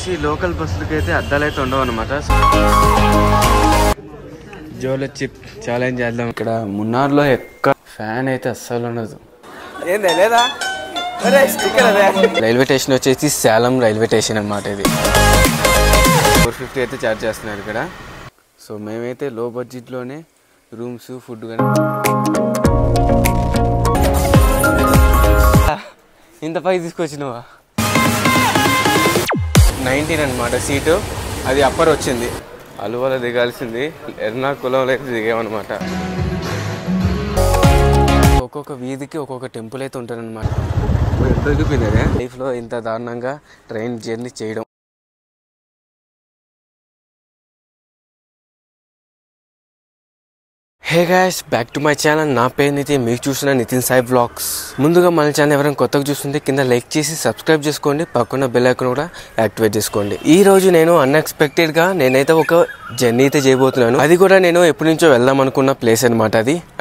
వచ్చేసి లోకల్ బస్సులకి అయితే అద్దాలు అయితే ఉండవు అనమాట. జోలో చిప్ ఛాలెంజ్ చేద్దాం. ఇక్కడ మున్నార్లో ఎక్క ఫ్యాన్ అయితే అస్సలు ఉండదు. లేదా రైల్వే స్టేషన్ వచ్చేసి సేలం రైల్వే స్టేషన్ అన్నమాట. ఇది 450 అయితే ఛార్జ్ చేస్తున్నారు ఇక్కడ. సో మేమైతే లో బడ్జెట్లోనే రూమ్స్ ఫుడ్ కానీ ఇంత పైకి తీసుకొచ్చినవా 19 అనమాట సీటు. అది అప్పర్ వచ్చింది. అలువలో దిగాల్సింది, ఎర్నాకుళంలో అయితే దిగామన్నమాట. ఒక్కొక్క వీధికి ఒక్కొక్క టెంపుల్ అయితే ఉంటారనమాట. ఎంత చూపింది లైఫ్లో ఇంత దారుణంగా ట్రైన్ జర్నీ చేయడం. Hey guys, back to my channel. నా పేరు నితిన్, మీకు చూసిన నితిన్ సాయి వ్లాగ్స్. ముందుగా మన ఛానల్ ఎవరైనా కొత్తగా చూస్తుంటే కింద లైక్ చేసి సబ్స్క్రైబ్ చేసుకోండి, పక్కన బెల్ ఐకాన్ కూడా యాక్టివేట్ చేసుకోండి. ఈ రోజు నేను అన్ఎక్స్పెక్టెడ్గా నేనైతే ఒక జర్నీ అయితే చేయబోతున్నాను. అది కూడా నేను ఎప్పటి నుంచో వెళ్దాం అనుకున్న ప్లేస్ అనమాట.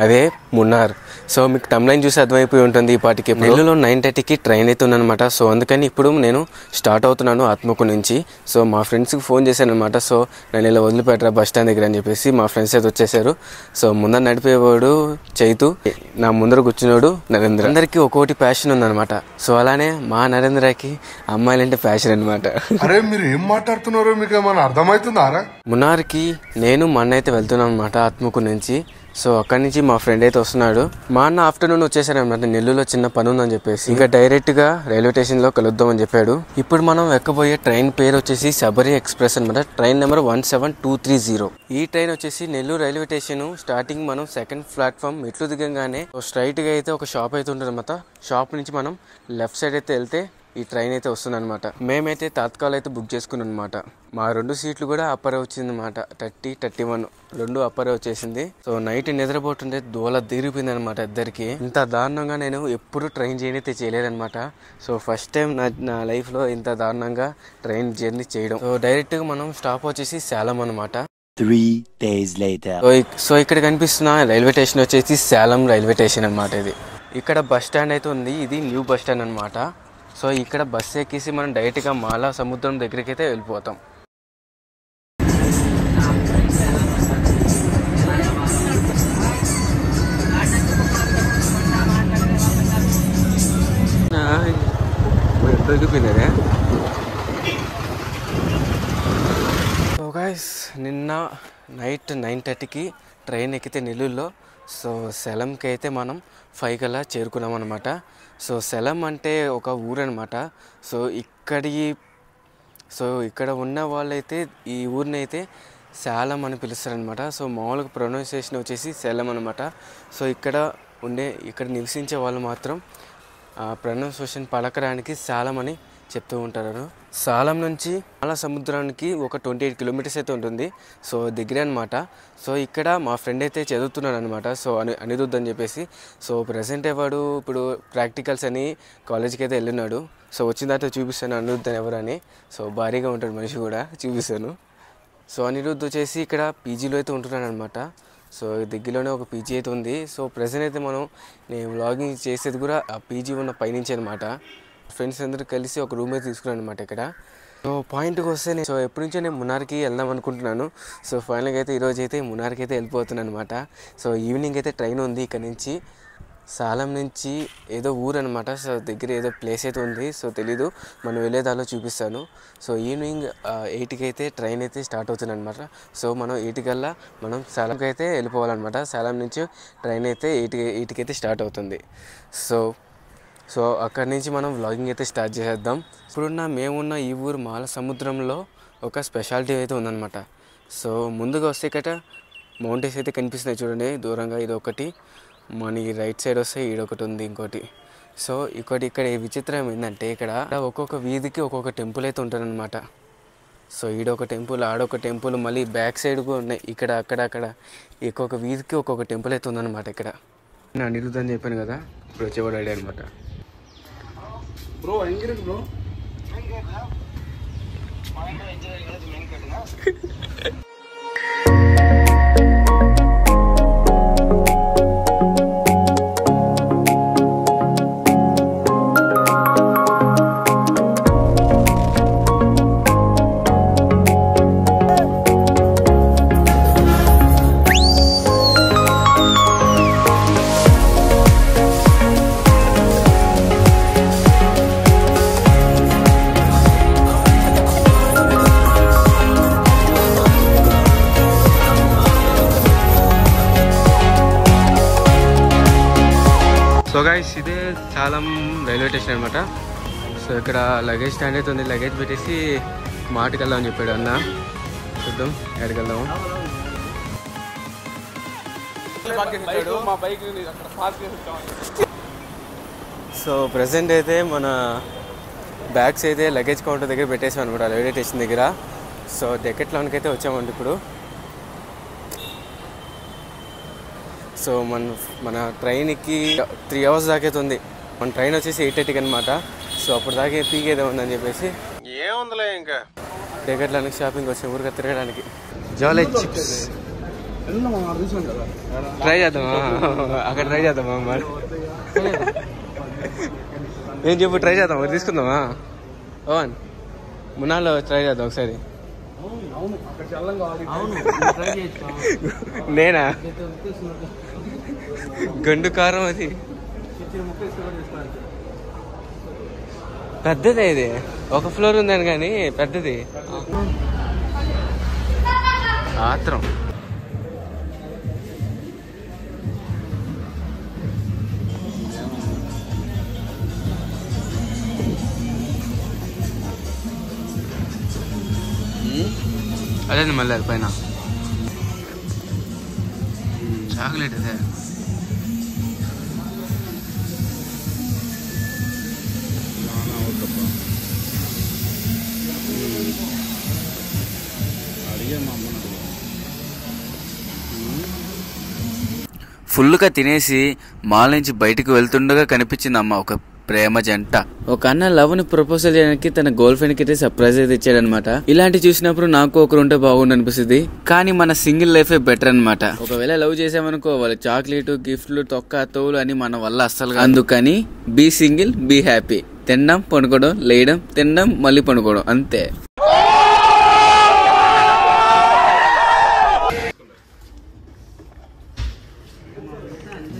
అదే మున్నార్. సో మీకు తమ్లైన్ చూసి అర్థమైపోయి ఉంటుంది. ఈ పాటికి నెల్లూరులో 9:30కి ట్రైన్ అయితే ఉందనమాట. సో అందుకని ఇప్పుడు నేను స్టార్ట్ అవుతున్నాను ఆత్మకూరు నుంచి. సో మా ఫ్రెండ్స్కి ఫోన్ చేశాను అనమాట. సో నేను ఇలా వదిలిపెట్టరా బస్ స్టాండ్ దగ్గర అని చెప్పేసి మా ఫ్రెండ్స్ అయితే వచ్చేసారు. సో ముందర నడిపేవాడు చైతు, నా ముందర కూర్చున్నాడు నరేంద్ర. అందరికి ఒక్కొక్కటి ప్యాషన్ ఉందనమాట. సో అలానే మా నరేంద్రకి అమ్మాయిలంటే ప్యాషన్ అనమాట. అరే మీరు ఏం మాట్లాడుతున్నారో మీకు ఏమైనా అర్థమవుతుందారా? మున్నార్కి నేను మా అన్న అయితే వెళ్తున్నాం అనమాట ఆత్మకూరు నుంచి. సో అక్కడి నుంచి మా ఫ్రెండ్ అయితే వస్తున్నాడు. మా అన్న ఆఫ్టర్నూన్ వచ్చేసారనమాట. నెల్లూరులో చిన్న పని ఉందని చెప్పేసి ఇంకా డైరెక్ట్ గా రైల్వే స్టేషన్ లో కలుద్దామని చెప్పాడు. ఇప్పుడు మనం ఎక్కబోయే ట్రైన్ పేరు వచ్చేసి శబరి ఎక్స్ప్రెస్ అనమాట. Train number 17230. ఈ ట్రైన్ వచ్చేసి నెల్లూరు రైల్వే స్టేషన్ స్టార్టింగ్ మనం సెకండ్ ప్లాట్ఫామ్ మెట్లు దిగంగానే స్ట్రైట్ గా అయితే ఒక షాప్ అయితే ఉంటుంది అనమాట. షాప్ నుంచి మనం లెఫ్ట్ సైడ్ అయితే వెళ్తే ఈ ట్రైన్ అయితే వస్తుంది అనమాట. మేమైతే తాత్కాల్ అయితే బుక్ చేసుకున్నాం అనమాట. మా 2 సీట్లు కూడా అప్పరే వచ్చింది అనమాట. 30, 31 2 అప్పరే వచ్చేసింది. సో నైట్ నిద్రపోతుంటే దోల తీరిపోయింది అనమాట ఇద్దరికి. ఇంత దారుణంగా నేను ఎప్పుడు ట్రైన్ జర్నీ అయితే చేయలేదనమాట. సో ఫస్ట్ టైం నా లైఫ్ లో ఇంత దారుణంగా ట్రైన్ జర్నీ చేయడం. సో డైరెక్ట్ గా మనం స్టాప్ వచ్చేసి సేలం అనమాట. 3 days later. సో ఇక్కడ కనిపిస్తున్న రైల్వే స్టేషన్ వచ్చేసి సేలం రైల్వే స్టేషన్ అనమాట. ఇది ఇక్కడ బస్ స్టాండ్ అయితే ఉంది. ఇది న్యూ బస్ స్టాండ్ అనమాట. సో ఇక్కడ బస్సు ఎక్కేసి మనం డైరెక్ట్గా మాలా సముద్రం దగ్గరికి అయితే వెళ్ళిపోతాం. సో గైస్, నిన్న నైట్ 9:30కి ట్రైన్ ఎక్కితే నెల్లూరులో. సో సేలంకి అయితే మనం 5 కల్లా చేరుకున్నాం అనమాట. సో సేలం అంటే ఒక ఊరు అనమాట. సో ఇక్కడ ఉన్న వాళ్ళైతే ఈ ఊరిని అయితే సేలం అని పిలుస్తారనమాట. సో మామూలుగా ప్రొనౌన్సియేషన్ వచ్చేసి సేలం అనమాట. సో ఇక్కడ నివసించే వాళ్ళు మాత్రం ప్రొనౌన్సియేషన్ పలకడానికి సేలం అని చెప్తూ ఉంటారు. సేలం నుంచి మాలా సముద్రానికి ఒక 28 కిలోమీటర్స్ అయితే ఉంటుంది. సో దగ్గరే అనమాట. సో ఇక్కడ మా ఫ్రెండ్ అయితే చదువుతున్నాడు అనమాట. సో అనిరుద్ధ్ అని చెప్పేసి. సో ప్రజెంట్ వాడు ఇప్పుడు ప్రాక్టికల్స్ అని కాలేజ్కి అయితే వెళ్ళినాడు. సో వచ్చిన తర్వాత చూపిస్తాను అనిరుద్ధ్ అని ఎవరని. సో భారీగా ఉంటాడు మనిషి కూడా, చూపిస్తాను. సో అనిరుద్ధ్ వచ్చేసి ఇక్కడ పీజీలో అయితే ఉంటున్నాడు అనమాట. సో దగ్గరలోనే ఒక పీజీ అయితే ఉంది. సో ప్రజెంట్ అయితే నేను వ్లాగింగ్ చేసేది కూడా ఆ పీజీ ఉన్న పైనుంచి అనమాట. ఫ్రెండ్స్ అందరూ కలిసి ఒక రూమ్ అయితే తీసుకున్నాను అనమాట ఇక్కడ. సో పాయింట్కి వస్తే నేను ఎప్పటి నుంచో నేను మున్నార్కి వెళ్దాం అనుకుంటున్నాను. సో ఫైనల్గా అయితే ఈరోజు అయితే మున్నార్కి అయితే వెళ్ళిపోతున్నాను అనమాట. సో ఈవినింగ్ అయితే ట్రైన్ ఉంది ఇక్కడ నుంచి. సేలం నుంచి ఏదో ఊరు అనమాట. సో దగ్గర ఏదో ప్లేస్ అయితే ఉంది. సో తెలీదు, మనం వెళ్ళేదాలో చూపిస్తాను. సో ఈవినింగ్ 8కి అయితే ట్రైన్ అయితే స్టార్ట్ అవుతుంది అనమాట. సో మనం 8 కల్లా మనం సేలంకి అయితే వెళ్ళిపోవాలన్నమాట. సేలం నుంచి ట్రైన్ అయితే 8కి అయితే స్టార్ట్ అవుతుంది. సో అక్కడి నుంచి మనం వ్లాగింగ్ అయితే స్టార్ట్ చేసేద్దాం. మేమున్న ఈ ఊరు మాల సముద్రంలో ఒక స్పెషాలిటీ అయితే ఉందన్నమాట. సో ముందుగా వస్తే ఇక్కడ మౌంటైన్స్ అయితే కనిపిస్తున్నాయి చూడండి దూరంగా. ఇది ఒకటి, మనకి రైట్ సైడ్ వస్తే ఈడొకటి ఉంది ఇంకోటి. సో ఇక్కడ విచిత్రం ఏంటంటే ఇక్కడ ఒక్కొక్క వీధికి ఒక్కొక్క టెంపుల్ అయితే ఉంటుందన్నమాట. సో ఈడొక టెంపుల్, ఆడొక టెంపుల్, మళ్ళీ బ్యాక్ సైడ్ కూడా ఉన్నాయి. ఇక్కడ అక్కడ ఒక్కొక్క వీధికి ఒక్కొక్క టెంపుల్ అయితే ఉందన్నమాట. ఇక్కడ నేను అనిరుద్ధ్ అని చెప్పాను కదా, ఇప్పుడు వచ్చేవాడు ఐడియా అనమాట. Bro engage bro Salem railway station అనమాట. సో ఇక్కడ లగేజ్ స్టాండ్ అయితే ఉంది. లగేజ్ పెట్టేసి మార్ట్కి వెళ్దామని చెప్పాడు అన్న. చూద్దాం ఎక్కడికి వెళ్దాము. సో ప్రజెంట్ అయితే మన బ్యాగ్స్ అయితే లగేజ్ కౌంటర్ దగ్గర పెట్టేసాం అనమాట రైల్వే స్టేషన్ దగ్గర. సో డెకెట్లాన్కి అయితే వచ్చామండి ఇప్పుడు. సో మన ట్రైన్కి 3 hours దాకా అయితే ఉంది. మన ట్రైన్ వచ్చేసి 8:30కి అనమాట. సో అప్పుడు దాకా పీక్ ఏదో ఉందని చెప్పేసి ఏముందిలే ఇంకా డెకెట్లాన్కి షాపింగ్ వచ్చాం ఊరిగా తిరగడానికి. జాలీ చిప్స్ ట్రై చేద్దామా? అక్కడ ట్రై చేద్దామా మరి? ఏం చెప్పు, ట్రై చేద్దాం మరి, తీసుకుందామా? ఓన్ మునాల్లో ట్రై చేద్దాం ఒకసారి. నేనా? గండు కారం అది పెద్దదే. ఇది ఒక ఫ్లోర్ ఉందని కానీ పెద్దది. ఆత్రం. అదే మళ్ళీ అది పైన చాక్లెట్ అదే. ఫుల్గా తినేసి మాల్ నుంచి బయటకు వెళ్తుండగా కనిపించింది అమ్మ ఒక ప్రేమ జంట. ఒక అన్న లవ్ ని ప్రపోజల్ చేయడానికి తన గర్ల్ ఫ్రెండ్ కి అయితే సర్ప్రైజ్ అయితే ఇచ్చాడనమాట. ఇలాంటి చూసినప్పుడు నాకు ఒకరు ఉంటే బాగుండు అనిపిస్తుంది. కానీ మన సింగిల్ లైఫే బెటర్ అనమాట. ఒకవేళ లవ్ చేసామనుకో వాళ్ళు చాక్లెట్ గిఫ్ట్లు తొక్క తోలు అని మన వల్ల అస్సలు. అందుకని బీ సింగిల్ బీ హ్యాపీ. తినడం పనుకోవడం, లేయడం, తినడం, మళ్ళీ పనుకోవడం, అంతే.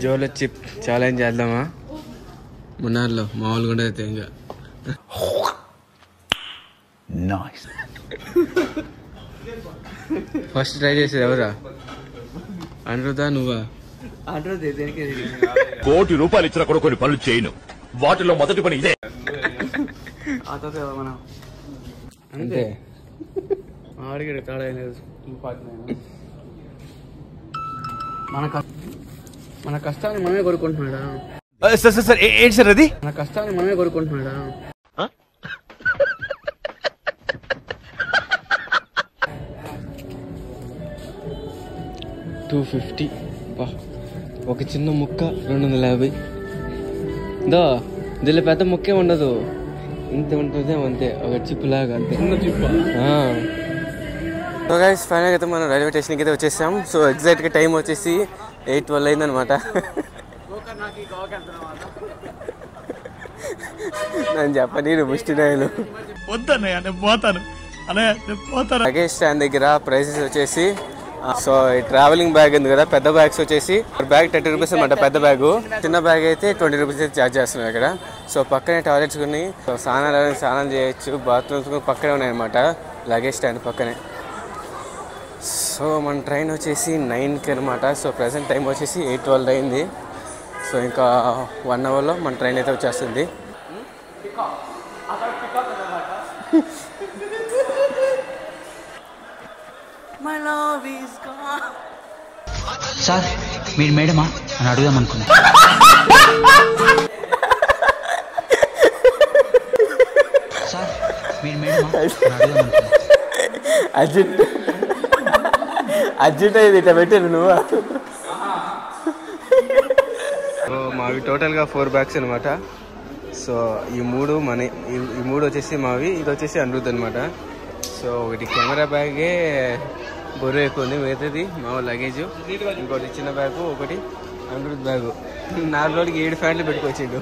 జోలో చిప్ ఛాలెంజ్ చేద్దామా? మున్నార్లో మామూలుగా ఉండదు అయితే ఇంకా. ఫస్ట్ ట్రై చేసేది ఎవరా? అనిరుద్ధా నువ్వా? ₹1 కోటి ఇచ్చిన కూడా కొన్ని పనులు చేయను. వాటిలో మొదటి పని ఇదే. అంతే. మన కష్టాన్ని మనమే కొనుక్కుంటున్నాడా? సార్ ఏంటి సార్ అది? మన కష్టాన్ని మనమే కొనుక్కుంటున్నాడా? $250. ఒక చిన్న ముక్క 250. దీనిలో పెద్ద ముక్కే ఉండదు, ఇంత ఉంటుంది అంతే, ఒక చిప్ లాగా అంతే. సో గైస్ ఫైనల్గా అయితే మనం రైల్వే స్టేషన్కి అయితే వచ్చేసాం. సో ఎగ్జాక్ట్గా టైం వచ్చేసి 8:12 అయిందనమాట. నేను చెప్పని ముష్టినాయలు లగేజ్ స్టాండ్ దగ్గర ప్రైసెస్ వచ్చేసి. సో ఈ ట్రావెలింగ్ బ్యాగ్ ఉంది కదా, పెద్ద బ్యాగ్స్ వచ్చేసి బ్యాగ్ ₹30 అనమాట. పెద్ద బ్యాగు. చిన్న బ్యాగ్ అయితే ₹20 అయితే ఛార్జ్ చేస్తున్నారు ఇక్కడ. సో పక్కనే టాయిలెట్స్ కొన్ని, స్నానం చేయొచ్చు, బాత్రూమ్స్ కూడా పక్కనే ఉన్నాయన్నమాట లగేజ్ స్టాండ్ పక్కనే. సో మన ట్రైన్ వచ్చేసి 9కి అనమాట. సో ప్రజెంట్ టైం వచ్చేసి 8:12 అయింది. సో ఇంకా 1 అవర్లో మన ట్రైన్ అయితే వచ్చేస్తుంది. సార్ మీరు మేడమా అని అడుగుదాం అనుకున్నా. సార్ మీరు మేడమా అని అడుగుదాం అనుకున్నా. అర్జెంట్ అయింది ఇట్లా పెట్టాను నువ్వు. సో మావి టోటల్గా 4 బ్యాగ్స్ అనమాట. సో ఈ మూడు వచ్చేసి మావి, ఇది వచ్చేసి అనిరుద్ధ్ అనమాట. సో ఒకటి కెమెరా బ్యాగే బరువు ఎక్కువ ఉంది, మిగతాది మా లగేజ్, ఇంకోటి చిన్న బ్యాగు, ఒకటి అనిరుద్ధ్ బ్యాగు. 4 రోజులకి 7 ఫ్యాన్లు పెట్టుకొచ్చిండు.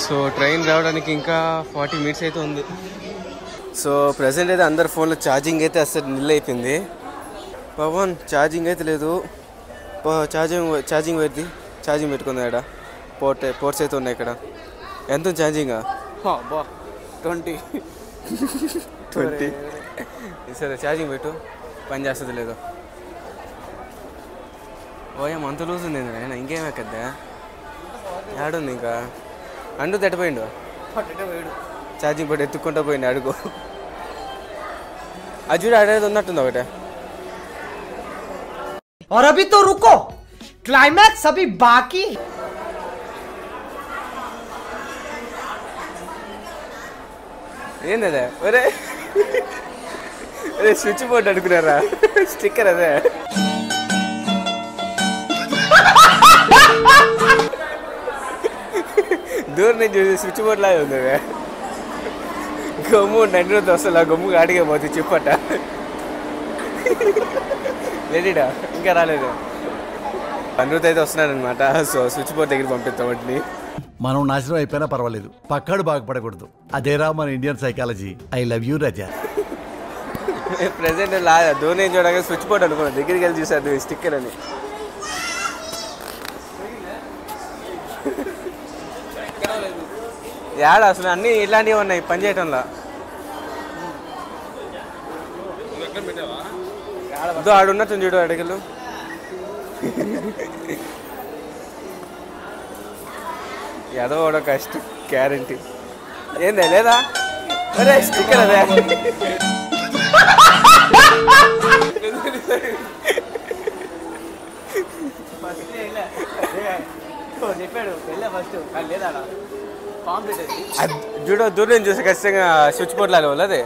సో ట్రైన్ రావడానికి ఇంకా 40 minutes అయితే ఉంది. సో ప్రజెంట్ అయితే అందరు ఫోన్లో ఛార్జింగ్ అయితే అసలు నిల్ అయిపోయింది. పవన్ ఛార్జింగ్ అయితే లేదు. ఛార్జింగ్ పెట్టుకుంది ఇక్కడ. పోర్ట్స్ అయితే ఉన్నాయి ఇక్కడ. ఎంత ఛార్జింగా? 20. సరే ఛార్జింగ్ పెట్టు, పని చేస్తుంది లేదు. ఓయా అంత లూజ్ ఉంది ఆయన, ఇంకేమే కదా. ఆడుంది ఇంకా అండు తట్టిపోయిండు ఛార్జింగ్ పోయి ఎత్తుక్కుంటూ పోయింది అడుగు అది చూడు ఆడేది ఉన్నట్టుంది ఒకటే और अभी तो रुको क्लाइमैक्स अभी बाकी ఏంది అదే ఒరే అరే స్విచ్ బోర్డు అనుకున్నారా స్టిక్కర్ అదే దూరం నుంచి చూసి స్విచ్ బోర్డు లాగా ఉంది అదే గమ్ము 90 రోజులు వస్తా గమ్ము ఆడిగే పోతుంది చెప్పట రెడీడా ఇంకా రాలేదు అనురుత్ అయితే వస్తున్నాడు అనమాట సో స్విచ్ బోర్డ్ దగ్గర పంపిస్తాం వాటిని మనం నాశనం అయిపోయినా పర్వాలేదు పక్కాడు బాగుపడకూడదు అదేరా మన Indian psychology I love you Raza present దూరం చూడగా స్విచ్ బోర్డ్ అనుకున్నాను దగ్గరికి వెళ్ళి చూసారు స్టిక్కర్ అని యాడ అసలు అన్నీ ఇలాంటివి ఉన్నాయి పని చేయటంలో ఆడున్నట్టు చూడు అడిగలు ఏదో కూడా కష్టం గ్యారంటీ ఏందే లేదా అరే స్టిక్కర్ అదే చెప్పాడు వెళ్ళా ఫస్ట్ లేదా చూడ దూరం చూసి ఖచ్చితంగా స్విచ్ బోర్డ్ లాగా వాళ్ళు అదే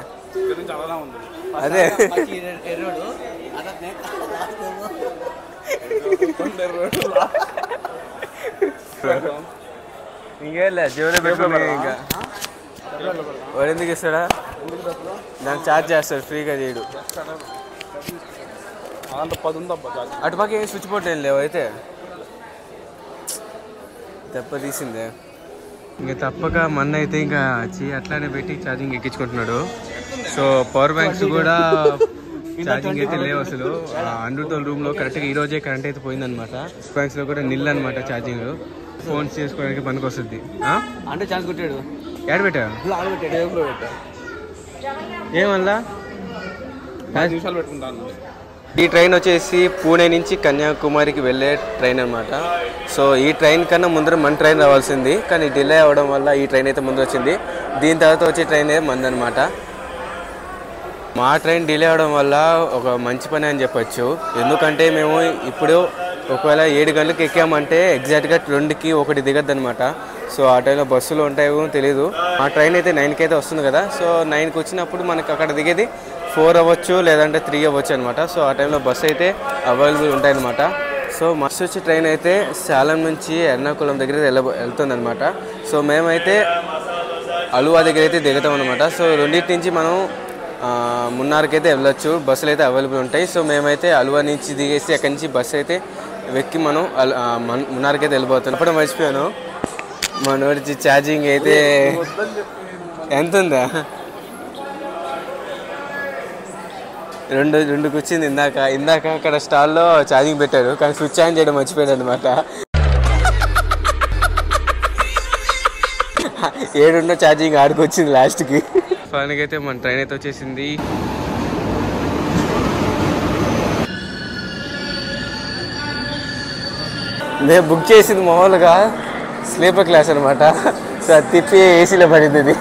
అదే ఇంకేలే జీవన పెట్టుకుని ఇంకా వాడు ఎందుకు ఇస్తాడా దాన్ని ఛార్జ్ చేస్తాడు ఫ్రీగా చేయడు అటు పక్క ఏం స్విచ్ బోర్డ్ ఏం లేవు అయితే దెబ్బ తీసిందే ఇంకా తప్పక మొన్న అయితే ఇంకా అట్లానే పెట్టి ఛార్జింగ్ ఎక్కించుకుంటున్నాడు సో పవర్ బ్యాంక్స్ కూడా ఛార్జింగ్ అయితే లేవు అసలు అండ్రుతో రూమ్లో కరెక్ట్గా ఈ రోజే కరెంట్ అయితే పోయిందనమాట బ్యాంక్స్లో కూడా నిల్ అనమాట ఛార్జింగ్ ఫోన్స్ చేసుకోవడానికి పనికి వస్తుంది అంటే ఛాన్స్ కొట్టాడు యాడ్ పెట్టా ఏమల్లా 5 నిమిషాలు పెట్టుకుంటాను ఈ ట్రైన్ వచ్చేసి పూణే నుంచి కన్యాకుమారికి వెళ్ళే ట్రైన్ అనమాట సో ఈ ట్రైన్ కన్నా ముందర మన ట్రైన్ రావాల్సింది కానీ డిలే అవ్వడం వల్ల ఈ ట్రైన్ అయితే ముందు వచ్చింది దీని తర్వాత వచ్చే ట్రైన్ అయితే మందనమాట మా ట్రైన్ డిలే అవ్వడం వల్ల ఒక మంచి పని అని చెప్పొచ్చు ఎందుకంటే మేము ఇప్పుడు ఒకవేళ 7 గంటలకు ఎక్కామంటే ఎగ్జాక్ట్గా 2కి 1 దిగద్దు అనమాట సో ఆ టైంలో బస్సులు ఉంటాయో తెలీదు మా ట్రైన్ అయితే 9కి అయితే వస్తుంది కదా సో 9కి వచ్చినప్పుడు మనకు అక్కడ దిగేది 4 అవ్వచ్చు లేదంటే 3 అవ్వచ్చు అనమాట సో ఆ టైంలో బస్సు అయితే అవైలబుల్ ఉంటాయన్నమాట సో మస్తు వచ్చి ట్రైన్ అయితే సేలం నుంచి ఎర్నాకుళం దగ్గర వెళ్తుంది అనమాట సో మేమైతే అలువా దగ్గర అయితే దిగుతాం అనమాట సో రెండింటి నుంచి మనం మున్నార్కి అయితే వెళ్ళొచ్చు బస్సులు అయితే అవైలబుల్ ఉంటాయి సో మేమైతే అలువా నుంచి దిగేసి అక్కడి నుంచి బస్సు అయితే వెక్కి మనం మున్నార్కి అయితే వెళ్ళిపోతాం అప్పుడు మర్చిపోయాను మనోడి ఛార్జింగ్ అయితే ఎంత ఉందా రెండుకి వచ్చింది ఇందాక అక్కడ స్టాల్లో ఛార్జింగ్ పెట్టాడు కానీ స్విచ్ ఆన్ చేయడం మర్చిపోయాడు అనమాట 7 ఛార్జింగ్ ఆడికి వచ్చింది లాస్ట్కి ఫైనల్గా అయితే మన ట్రైన్ అయితే వచ్చేసింది నేను బుక్ చేసింది మామూలుగా స్లీపర్ క్లాస్ అనమాట సో అది తిప్పి ఏసీలో పడింది ఇది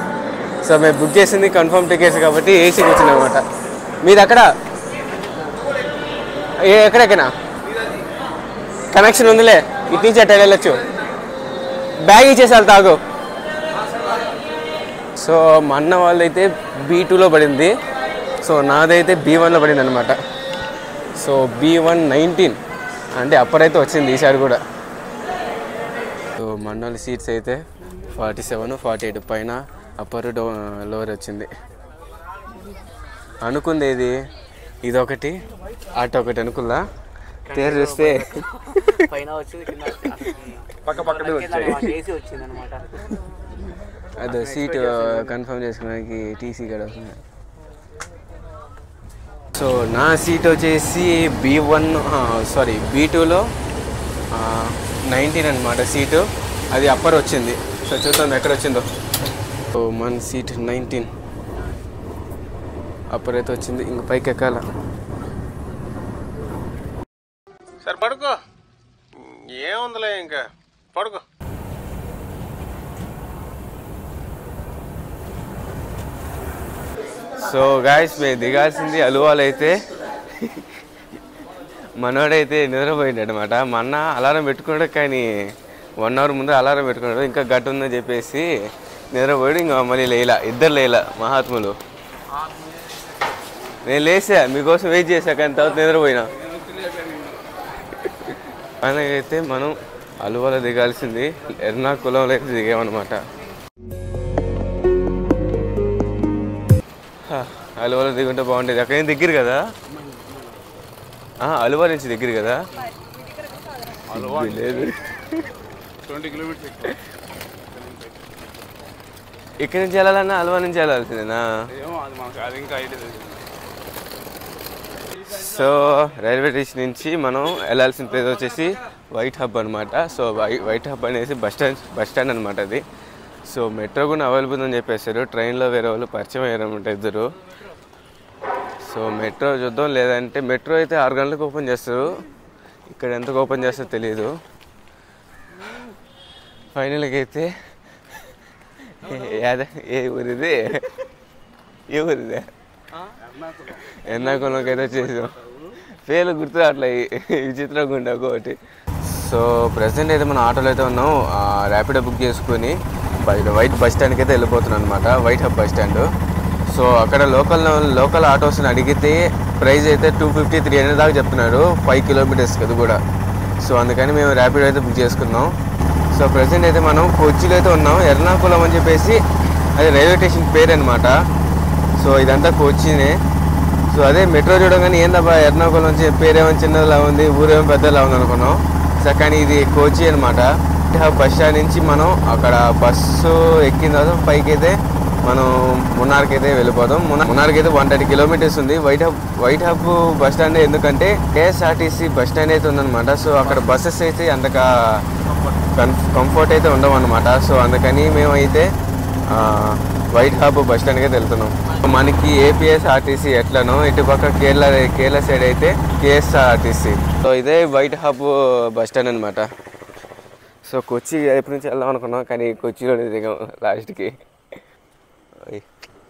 సో మేము బుక్ చేసింది కన్ఫర్మ్ టికెట్స్ కాబట్టి ఏసీకి వచ్చింది అనమాట మీది అక్కడ ఎక్కడెక్కనా కనెక్షన్ ఉందిలే ఇటు నుంచి అట్లా వెళ్ళొచ్చు బ్యాగ్ ఇచ్చేసారు తాగు సో మా అన్న వాళ్ళైతే B2లో పడింది సో నాదైతే B1లో పడింది అనమాట సో B1 19 అంటే అప్పర్ అయితే వచ్చింది ఈసారి కూడా సో మా అన్న వాళ్ళ సీట్స్ అయితే 47 48 పైన అప్పర్ లోవర్ వచ్చింది అనుకుంది ఇదొకటి అటు ఒకటి అనుకుందా తేరు చూస్తే పైన వచ్చింది అనమాట అదే సీట్ కన్ఫర్మ్ చేసుకోవడానికి టీసీ కూడా వస్తుంది సో నా సీట్ వచ్చేసి B2లో 19 అనమాట సీటు అది అప్పర్ వచ్చింది సో చూద్దాం ఎక్కడ వచ్చిందో సో మన సీట్ 19 అప్పర్ అయితే వచ్చింది ఇంక పైకి ఎక్కాల సరే పడుకో ఏముందిలే ఇంకా పడుకో సో గాయస్ మేము దిగాల్సింది అలువాలు అయితే మనోడైతే నిద్రపోయింది అనమాట. మా అన్న అలారం పెట్టుకున్నాడు, కానీ 1 hour ముందు అలారం పెట్టుకున్నాడు. ఇంకా గట్టు ఉందని చెప్పేసి నిద్రపోయాడు. ఇంకా మళ్ళీ లేలా, ఇద్దరు లేలా మహాత్ములు. నేను లేసా మీకోసం వెయిట్ చేశా, కానీ తర్వాత నిద్రపోయినా. అలాగైతే మనం అలువాలో దిగాల్సింది, ఎర్నాకుళంలో అయితే దిగామన్నమాట. అలువాలో దిగుంటే బాగుండేది. అక్కడ దగ్గర కదా, అలువా నుంచి దగ్గర కదా. లేదు, 20 kilometers. ఇక్కడి నుంచి వెళ్ళాలన్నా అలువా నుంచి వెళ్ళాల్సిందేనా? సో రైల్వే స్టేషన్ నుంచి మనం వెళ్ళాల్సిన ప్లేస్ వచ్చేసి వైట్ హబ్ అనమాట. సో వైట్ హబ్ అనేసి బస్ స్టాండ్ అనమాట అది. సో మెట్రో కూడా అవైలబుల్ అని చెప్పేశారు. ట్రైన్లో వేరే వాళ్ళు పరిచయం అయ్యారనమాట ఇద్దరు. సో మెట్రో చూద్దాం, లేదంటే మెట్రో అయితే 6 గంటలకు ఓపెన్ చేస్తారు. ఇక్కడ ఎంతకు ఓపెన్ చేస్తారో తెలియదు. ఫైనల్గా అయితే ఏ ఊరిది, ఏ ఊరిదే? ఎర్నాకుళంకి అయితే వచ్చేసాం. పేర్లు గుర్తు అట్లా విచిత్రంగా ఉండే ఒకటి. సో ప్రజెంట్ అయితే మనం ఆటోలో అయితే ఉన్నాం. ర్యాపిడో బుక్ చేసుకుని వైట్ బస్ స్టాండ్కి అయితే వెళ్ళిపోతున్నాం అనమాట, white hub bus stand. So అక్కడ లోకల్ ఆటోస్ని అడిగితే ప్రైస్ అయితే 250-300 దాకా చెప్తున్నాడు, 5 kilometers అది కూడా. సో అందుకని మేము ర్యాపిడో అయితే బుక్ చేసుకున్నాం. సో ప్రజెంట్ అయితే మనం కొచ్చిలో అయితే ఉన్నాం. ఎర్నాకుళం అని చెప్పేసి అది రైల్వే స్టేషన్ పేరు అనమాట. సో ఇదంతా కొచ్చినే. సో అదే మెట్రో చూడగానే ఏందబ్బా ఎర్నాకుళం నుంచి పేరేమో చిన్నదిలా ఉంది, ఊరేమో పెద్దలా ఉంది అనుకున్నాం. సో కానీ ఇది కోచి అనమాట. బస్ స్టాండ్ నుంచి మనం అక్కడ బస్సు ఎక్కిన తర్వాత పైకి అయితే మనం మున్నార్కి అయితే వెళ్ళిపోతాం. మున్నార్కి అయితే 130 kilometers ఉంది. వైట్ హబ్ బస్ స్టాండ్ ఎందుకంటే KSRTC బస్ స్టాండ్ అయితే ఉందన్నమాట. సో అక్కడ బస్సెస్ అయితే అంతగా కంఫర్ట్ అయితే ఉండవు అనమాట. సో అందుకని మేమైతే వైట్ హబ్ బస్ స్టాండ్కి అయితే వెళ్తున్నాం. మనకి APSRTC ఎట్లనో ఇటుపక్క కేరళ సైడ్ అయితే KSRTC. సో ఇదే వైట్ హబ్ బస్ స్టాండ్ అనమాట. సో కొచ్చి ఎప్పటి నుంచి వెళ్దాం అనుకున్నాం, కానీ కొచ్చిలోనే దిగాం లాస్ట్కి.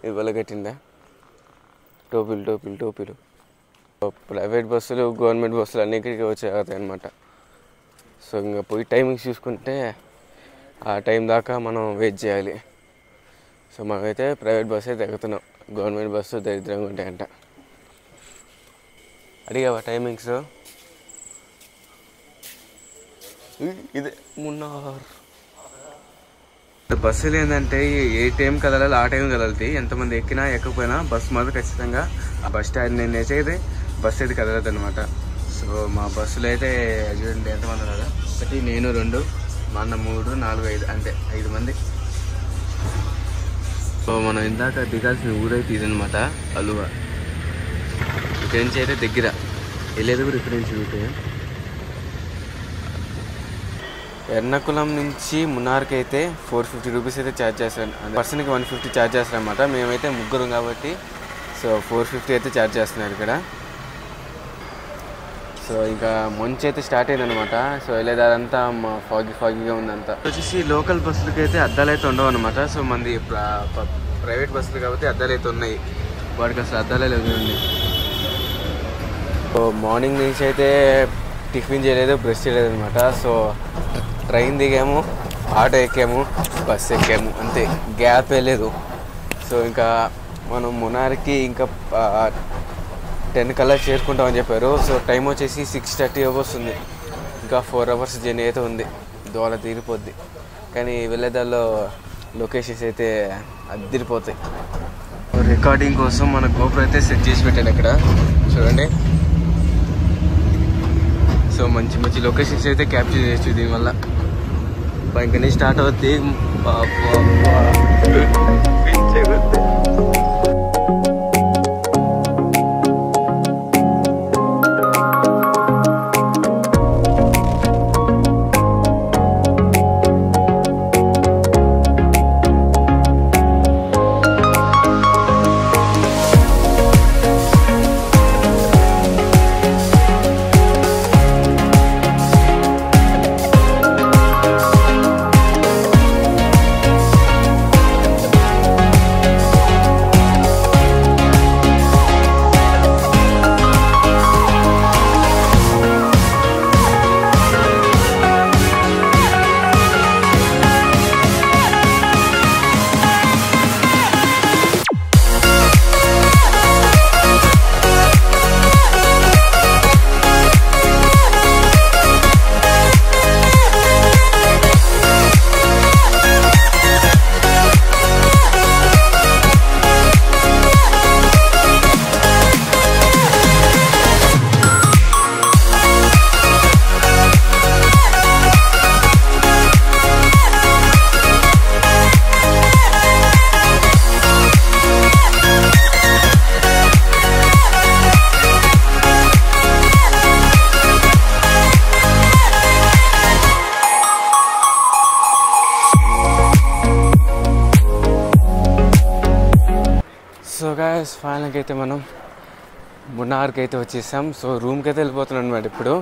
ఇవాళ కట్టిందా టోపీలు. ప్రైవేట్ బస్సులు, గవర్నమెంట్ బస్సులు అన్నిటికీ వచ్చేస్తాయి అనమాట. సో ఇంకా పోయి టైమింగ్స్ చూసుకుంటే ఆ టైం దాకా మనం వెయిట్ చేయాలి. సో మనమైతే ప్రైవేట్ బస్సు అయితే ఎగుతున్నాం. గవర్నమెంట్ బస్సు దరిద్రంగా ఉంటాయంట. అడిగావా టైమింగ్స్? ఇదే మున్నార్ బస్సులు ఏంటంటే ఏ టైం కదలాలి ఆ టైం కదలతాయి. ఎంతమంది ఎక్కినా ఎక్కకపోయినా బస్సు మాత్రం ఖచ్చితంగా బస్ స్టాండ్ నేను అయితే బస్సు అయితే కదలదు అనమాట. సో మా బస్సులో అయితే చూడండి ఎంతమంది ఉన్నారు. 1, నేను 2, మా అన్న 3, 4, 5 అంటే 5 మంది. సో మనం ఇందాక దిగాల్సిన ఊరైతే ఇదనమాట అలువా. ఇక్కడి నుంచి అయితే దగ్గర వెళ్ళేది కూడా ఇక్కడి నుంచి రూటే. ఎర్నాకుళం నుంచి మున్నార్కి అయితే 450 రూపీస్ అయితే ఛార్జ్ చేస్తాను. పర్సన్కి 150 ఛార్జ్ చేస్తారనమాట. మేమైతే ముగ్గురం కాబట్టి సో 450 అయితే ఛార్జ్ చేస్తున్నారు ఇక్కడ. సో ఇంకా మంచి అయితే స్టార్ట్ అయిందనమాట. సో వెళ్ళేదారంతా ఫాగీగా ఉందంతా. వచ్చేసి లోకల్ బస్సులకి అయితే అద్దాలు అయితే ఉండవు అనమాట. సో మంది ప్రైవేట్ బస్సులు కాబట్టి అద్దాలు అయితే ఉన్నాయి. వాడికి అసలు అద్దాలే లేదు. సో మార్నింగ్ నుంచి అయితే టిఫిన్ చేయలేదు, బ్రష్ చేయలేదు అనమాట. సో ట్రైన్ దిగాము, ఆటో ఎక్కాము, బస్సు ఎక్కాము, అంతే, గ్యాప్ లేదు. సో ఇంకా మనం మున్నార్కి ఇంకా 10 కల్లా చేరుకుంటామని చెప్పారు. సో టైం వచ్చేసి 6:30 వస్తుంది. ఇంకా 4 hours జర్నీ అయితే ఉంది. దోల తీరిపోద్ది. కానీ వెళ్ళేదాల్లో లొకేషన్స్ అయితే అదిరిపోతాయి. రికార్డింగ్ కోసం మన గోప్రో అయితే సెట్ చేసి పెట్టాను అక్కడ చూడండి. సో మంచి మంచి లొకేషన్స్ అయితే క్యాప్చర్ చేయొచ్చు దీనివల్ల. ఇంకా స్టార్ట్ అవుతుంది. సో గాయస్ ఫైనల్కి అయితే మనం మున్నార్కి అయితే వచ్చేసాం. సో రూమ్కి అయితే వెళ్ళిపోతున్నాం అనమాట. ఇప్పుడు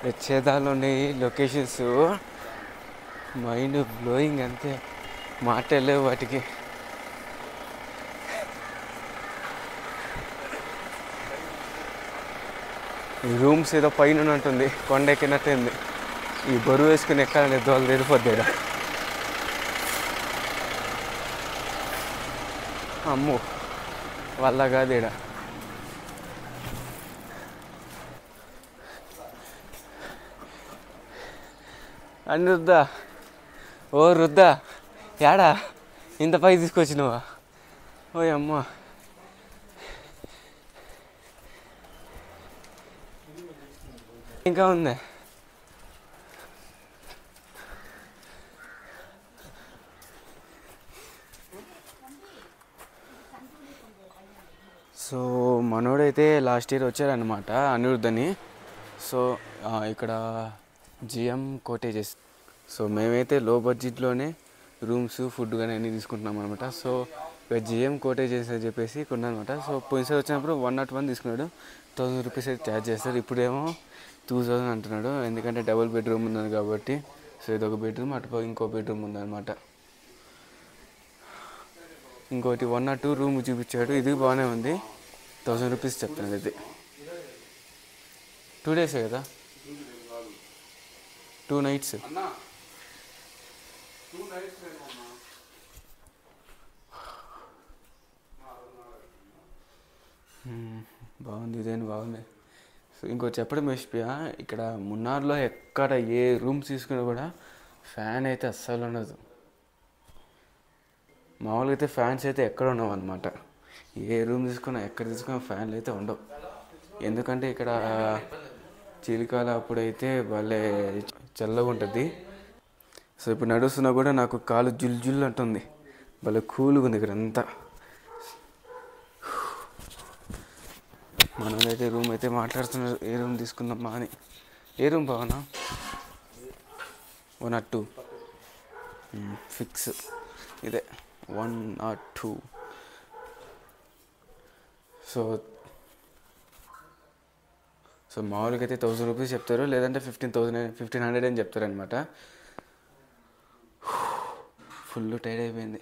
వచ్చేదాల్లోని లొకేషన్స్ మైండ్ బ్లోయింగ్, అంతే మాటలేవు వాటికి. ఈ రూమ్స్ ఏదో పైన ఉంటుంది, కొండ ఎక్కినట్టుంది. ఈ బరువు వేసుకుని ఎక్కాలని దోలు తెరిపోద్ది. అమ్మో వల్ల కాదు ఈడ. అనిరుద్దా, ఓ రుద్దా, యాడా ఇంత పైకి తీసుకొచ్చినవా? ఓ అమ్మ, ఇంకా ఉందా? సో మనోడైతే లాస్ట్ ఇయర్ వచ్చారనమాట అనిరుద్ధ్ అని. సో ఇక్కడ జిఎం కోటేజెస్. సో మేమైతే లో బడ్జెట్లోనే రూమ్స్, ఫుడ్ కానీ అన్నీ తీసుకుంటున్నాం అనమాట. సో ఇక్కడ జిఎం కోటేజెస్ అని చెప్పేసి కొన్నానమాట. సో పోయినసారి వచ్చినప్పుడు 101 తీసుకున్నాడు, 1000 రూపీస్ అయితే ఛార్జ్ చేస్తారు. ఇప్పుడేమో 2000 అంటున్నాడు, ఎందుకంటే డబుల్ బెడ్రూమ్ ఉందని కాబట్టి. సో ఇదొక బెడ్రూమ్, అటు ఇంకో బెడ్రూమ్ ఉందన్నమాట. ఇంకోటి 102 రూమ్ చూపించాడు, ఇది బాగానే ఉంది, 1000 రూపీస్ చెప్తున్నాడు. ఇది 2 డేసే కదా, 2 నైట్స్. బాగుంది, ఇదేంటి బాగుంది. సో ఇంకోటి చెప్పడం మర్చిపోయా, ఇక్కడ మున్నార్లో ఎక్కడ ఏ రూమ్స్ తీసుకున్నా కూడా ఫ్యాన్ అయితే అస్సలు ఉండదు. మామూలుగా అయితే ఫ్యాన్స్ అయితే ఎక్కడ ఉండవు అనమాట. ఏ రూమ్ తీసుకున్నా, ఎక్కడ తీసుకున్నా ఫ్యాన్లు అయితే ఉండవు. ఎందుకంటే ఇక్కడ చలికాల అప్పుడైతే భలే చల్లగా ఉంటుంది. సో ఇప్పుడు నడుస్తున్నా కూడా నాకు కాలు జుల్ అంటుంది, భలే కూల్గా ఉంది ఇక్కడ అంతా. మనమైతే రూమ్ అయితే మాట్లాడుతున్నారు, ఏ రూమ్ తీసుకుందామా అని. ఏ రూమ్ బాగున్నా? 102 ఫిక్స్, ఇదే 102. సో మామూలుగా అయితే 1000 రూపీస్ చెప్తారు, లేదంటే 1500 అని చెప్తారు అనమాట. ఫుల్ టైర్డ్ అయిపోయింది.